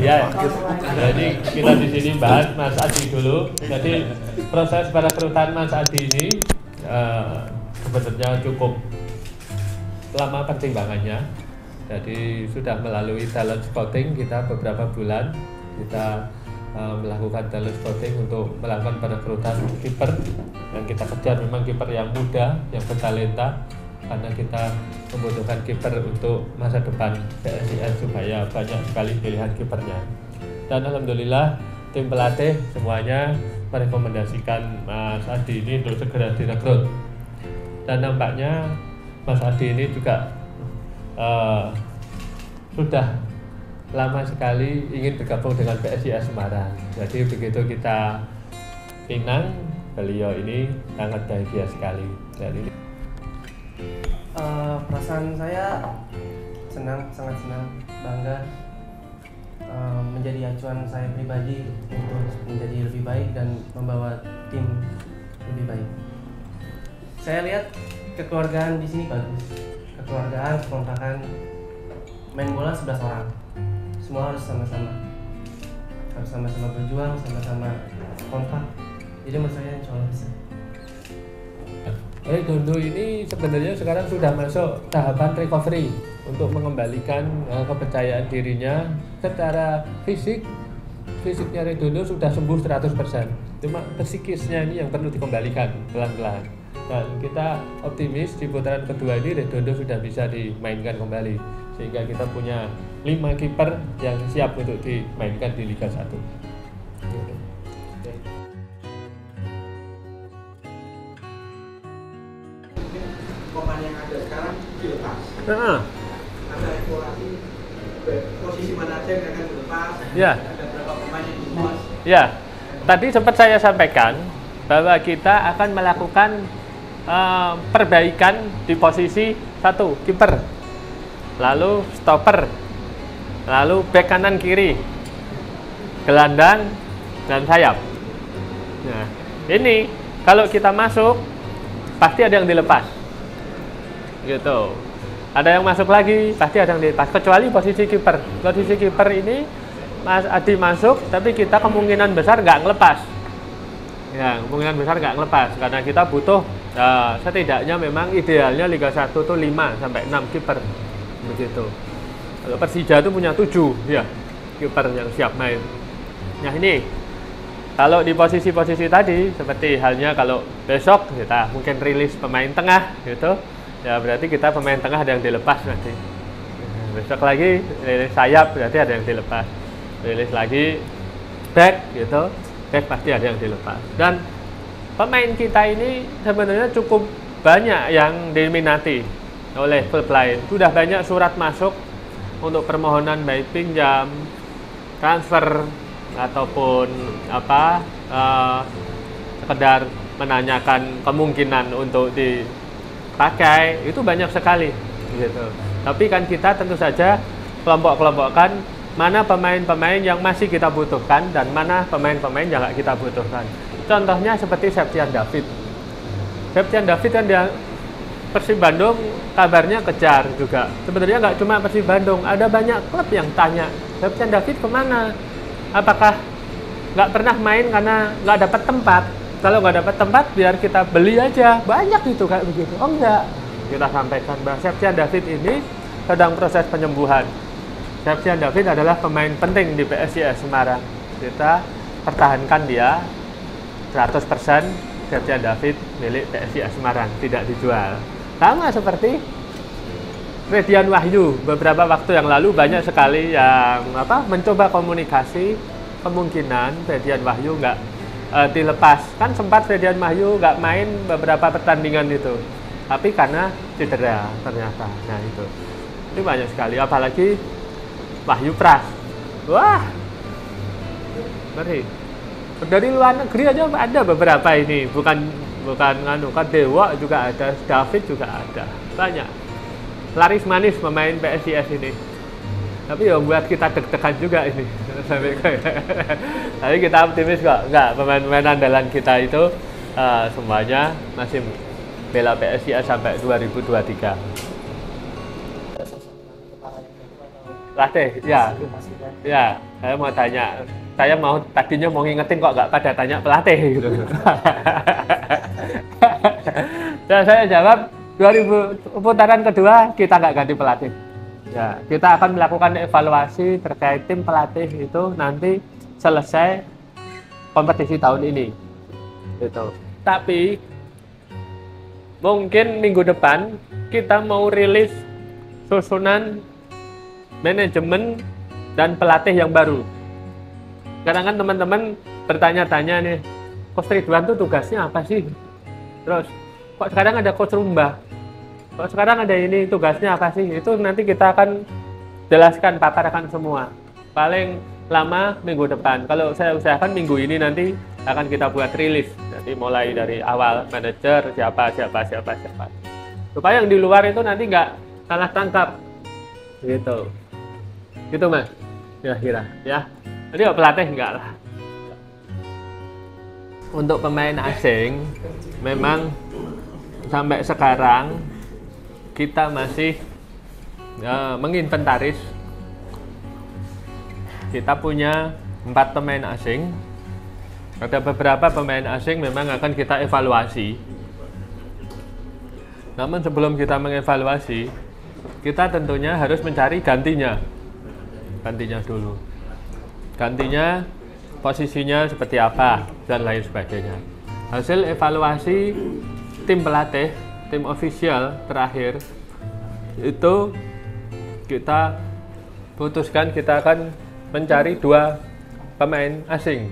Ya, jadi kita di sini bahas Mas Adi dulu. Jadi proses perekrutan Mas Adi ini sebenarnya cukup lama pertimbangannya. Jadi sudah melalui talent scouting kita beberapa bulan kita melakukan talent scouting untuk melakukan perekrutan kiper. Yang kita kejar memang kiper yang muda, yang bertalenta, karena kita membutuhkan kiper untuk masa depan PSIS supaya banyak sekali pilihan kipernya. Dan alhamdulillah tim pelatih semuanya merekomendasikan Mas Adi ini untuk segera direkrut. Dan nampaknya Mas Adi ini juga sudah lama sekali ingin bergabung dengan PSIS Semarang. Jadi begitu kita pinang, beliau ini sangat bahagia sekali. Jadi perasaan saya senang, sangat senang, bangga menjadi acuan saya pribadi untuk menjadi lebih baik dan membawa tim lebih baik. Saya lihat kekeluargaan di sini bagus, kekeluargaan, kekompakan, main bola 11 orang, semua harus sama-sama berjuang, sama-sama kompak. Jadi menurut saya insya Allah bisa. Redondo ini sebenarnya sekarang sudah masuk tahapan recovery untuk mengembalikan kepercayaan dirinya secara fisiknya Redondo sudah sembuh 100%. Cuma psikisnya ini yang perlu dikembalikan pelan-pelan. Dan kita optimis di putaran kedua ini Redondo sudah bisa dimainkan kembali sehingga kita punya 5 kiper yang siap untuk dimainkan di Liga 1. Pemain yang ada sekarang dilepas. Ada eksplorasi posisi mana aja yang akan dilepas. Ya. Ada berapa pemain yang dilepas. Ya. Tadi sempat saya sampaikan bahwa kita akan melakukan perbaikan di posisi 1 kiper, lalu stopper, lalu bek kanan kiri, gelandang dan sayap. Nah, ini kalau kita masuk pasti ada yang dilepas. Gitu. Ada yang masuk lagi, pasti ada yang dilepas. Kecuali posisi kiper. Posisi kiper ini Mas Adi masuk, tapi kita kemungkinan besar nggak ngelepas. Ya, kemungkinan besar nggak ngelepas karena kita butuh setidaknya memang idealnya Liga 1 tuh 5 sampai 6 kiper. Begitu. Kalau Persija itu punya 7 ya kiper yang siap main. Nah, ini kalau di posisi-posisi tadi seperti halnya kalau besok kita mungkin rilis pemain tengah gitu. Ya berarti kita pemain tengah ada yang dilepas nanti. Besok lagi rilis sayap berarti ada yang dilepas. Rilis lagi back gitu, back pasti ada yang dilepas. Dan pemain kita ini sebenarnya cukup banyak yang diminati oleh klub lain. Sudah banyak surat masuk untuk permohonan baik pinjam, transfer ataupun sekedar menanyakan kemungkinan untuk dipakai, itu banyak sekali gitu. Tapi kan kita tentu saja kelompok-kelompokkan mana pemain-pemain yang masih kita butuhkan dan mana pemain-pemain yang nggak kita butuhkan. Contohnya seperti Septian David. Septian David kan dia Persib Bandung kabarnya kejar juga. Sebenarnya nggak cuma Persib Bandung, ada banyak klub yang tanya Septian David kemana? Apakah nggak pernah main karena nggak dapat tempat? Kalau nggak dapat tempat, biar kita beli aja. Banyak itu kayak begitu. Oh enggak, kita sampaikan bahwa Septian David ini sedang proses penyembuhan. Septian David adalah pemain penting di PSIS Semarang. Kita pertahankan dia 100%. Septian David milik PSIS Semarang, tidak dijual. Sama seperti Redian Wahyu, beberapa waktu yang lalu banyak sekali yang mencoba komunikasi kemungkinan Redian Wahyu nggak dilepas. Kan sempat Redian Wahyu nggak main beberapa pertandingan itu, tapi karena cedera ternyata. Nah itu banyak sekali, apalagi Wahyu Pras. Wah, ngeri. Dari luar negeri aja ada beberapa ini, bukan kan Dewa juga ada, David juga ada, banyak. Laris manis pemain PSIS ini. Tapi ya buat kita deg-degan juga ini. Tapi kita optimis kok, enggak, pemain-pemain andalan kita itu semuanya masih bela PSIS sampai 2023. pelatih, ya. Pasti kan. Ya, saya mau tanya. Saya tadinya mau ngingetin kok nggak pada tanya pelatih gitu. Dan saya jawab 2000 putaran kedua kita nggak ganti pelatih. Ya, kita akan melakukan evaluasi terkait tim pelatih itu nanti selesai kompetisi tahun ini. Gitu. Tapi mungkin minggu depan kita mau rilis susunan manajemen dan pelatih yang baru. Sekarang kan teman-teman bertanya-tanya nih, Coach Ridwan tuh tugasnya apa sih? Terus kok sekarang ada Coach Rumba? Kok sekarang ada ini tugasnya apa sih? Itu nanti kita akan jelaskan, paparkan semua. Paling lama minggu depan. Kalau saya usahakan minggu ini nanti akan kita buat rilis. Jadi mulai dari awal manajer siapa. Supaya yang di luar itu nanti nggak salah tangkap. Gitu. Gitu Mas. Kira-kira ya. Jadi pelatih enggak lah. Untuk pemain asing memang sampai sekarang kita masih menginventaris. Kita punya 4 pemain asing. Ada beberapa pemain asing memang akan kita evaluasi. Namun sebelum kita mengevaluasi, kita tentunya harus mencari gantinya. Gantinya dulu. Gantinya posisinya seperti apa dan lain sebagainya. Hasil evaluasi tim pelatih, tim official terakhir itu kita putuskan kita akan mencari 2 pemain asing.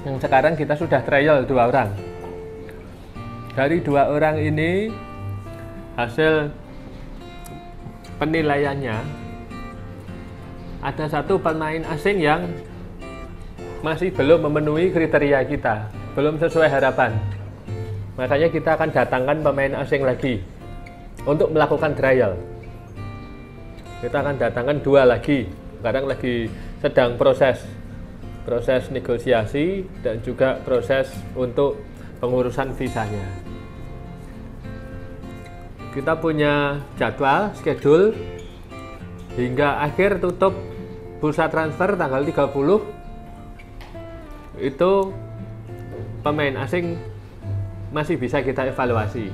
Yang sekarang kita sudah trial 2 orang. Dari 2 orang ini hasil penilaiannya ada 1 pemain asing yang masih belum memenuhi kriteria kita, belum sesuai harapan. Makanya kita akan datangkan pemain asing lagi untuk melakukan trial. Kita akan datangkan 2 lagi. Sekarang lagi sedang proses negosiasi dan juga proses untuk pengurusan visanya. Kita punya jadwal, schedule hingga akhir tutup bursa transfer tanggal 30 itu pemain asing masih bisa kita evaluasi.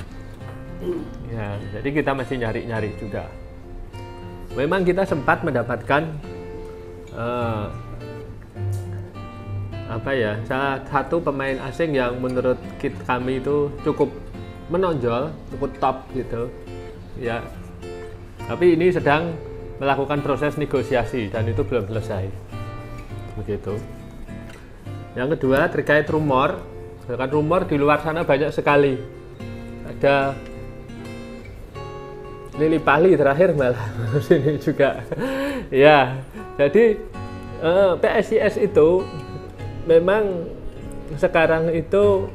Ya, jadi kita masih nyari-nyari juga. Memang kita sempat mendapatkan salah 1 pemain asing yang menurut kami itu cukup menonjol, cukup top gitu. Ya. Tapi ini sedang melakukan proses negosiasi dan itu belum selesai. Begitu. Yang kedua terkait rumor. Kan rumor di luar sana banyak sekali. Ada Lili Pali terakhir malah sini juga. Ya, jadi PSIS itu memang sekarang itu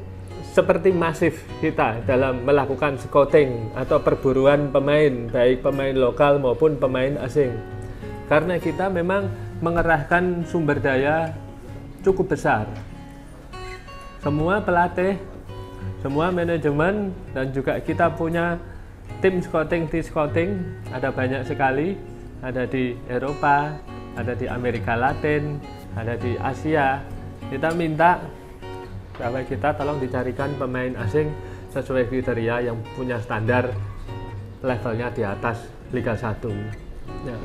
seperti masif kita dalam melakukan scouting atau perburuan pemain, baik pemain lokal maupun pemain asing. Karena kita memang mengerahkan sumber daya cukup besar. Semua pelatih, semua manajemen, dan juga kita punya tim scouting ada banyak sekali, ada di Eropa, ada di Amerika Latin, ada di Asia. Kita minta bahwa kita tolong dicarikan pemain asing sesuai kriteria yang punya standar levelnya di atas Liga 1. Ya.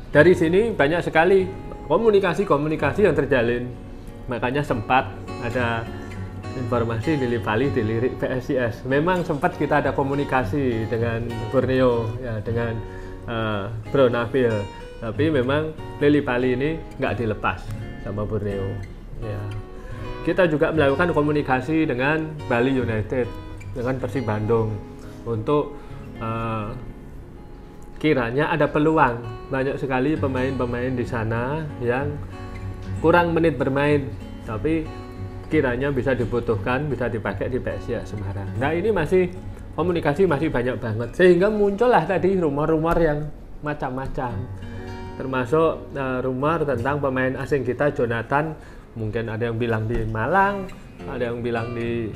Dari sini banyak sekali komunikasi yang terjalin. Makanya sempat ada informasi Lili Pali dilirik PSIS. Memang sempat kita ada komunikasi dengan Borneo, ya, dengan Bro Nabil. Tapi memang Lili Pali ini nggak dilepas sama Borneo. Ya. Kita juga melakukan komunikasi dengan Bali United, dengan Persib Bandung untuk kiranya ada peluang. Banyak sekali pemain-pemain di sana yang kurang menit bermain, tapi kiranya bisa dibutuhkan, bisa dipakai di PSIS Semarang. Nah, ini komunikasi masih banyak banget, sehingga muncullah tadi rumor-rumor yang macam-macam, termasuk rumor tentang pemain asing kita Jonathan. Mungkin ada yang bilang di Malang, ada yang bilang di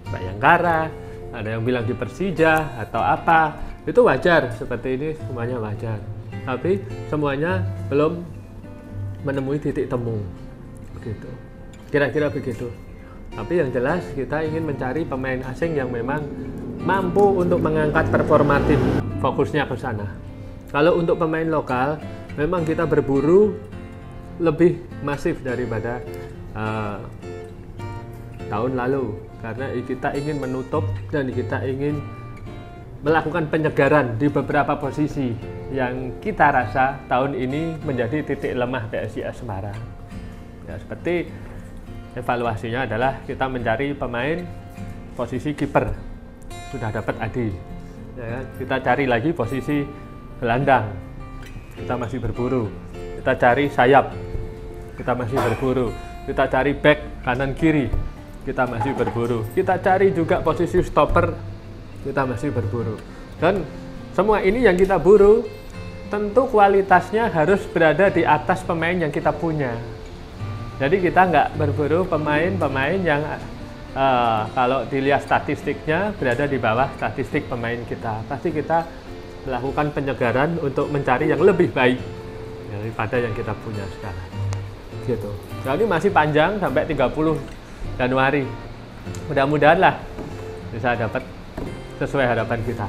Bayangkara, ada yang bilang di Persija atau apa. Itu wajar, seperti ini semuanya wajar. tapi semuanya belum menemui titik temu. Begitu. Kira-kira begitu. Tapi yang jelas kita ingin mencari pemain asing yang memang mampu untuk mengangkat performa tim, fokusnya ke sana. Kalau untuk pemain lokal, memang kita berburu lebih masif daripada tahun lalu, karena kita ingin menutup dan kita ingin melakukan penyegaran di beberapa posisi yang kita rasa tahun ini menjadi titik lemah PSIS Semarang. Ya, seperti evaluasinya adalah kita mencari pemain posisi kiper, sudah dapat Adi. Ya, kita cari lagi posisi gelandang, kita masih berburu. Kita cari sayap, kita masih berburu. Kita cari back kanan kiri, kita masih berburu. Kita cari juga posisi stopper, kita masih berburu. Dan semua ini yang kita buru, tentu kualitasnya harus berada di atas pemain yang kita punya. Jadi kita nggak berburu pemain-pemain yang kalau dilihat statistiknya berada di bawah statistik pemain kita. Pasti kita melakukan penyegaran untuk mencari yang lebih baik daripada yang kita punya sekarang. Gitu. Jadi masih panjang sampai 30 Januari. Mudah-mudahan lah bisa dapat sesuai harapan kita.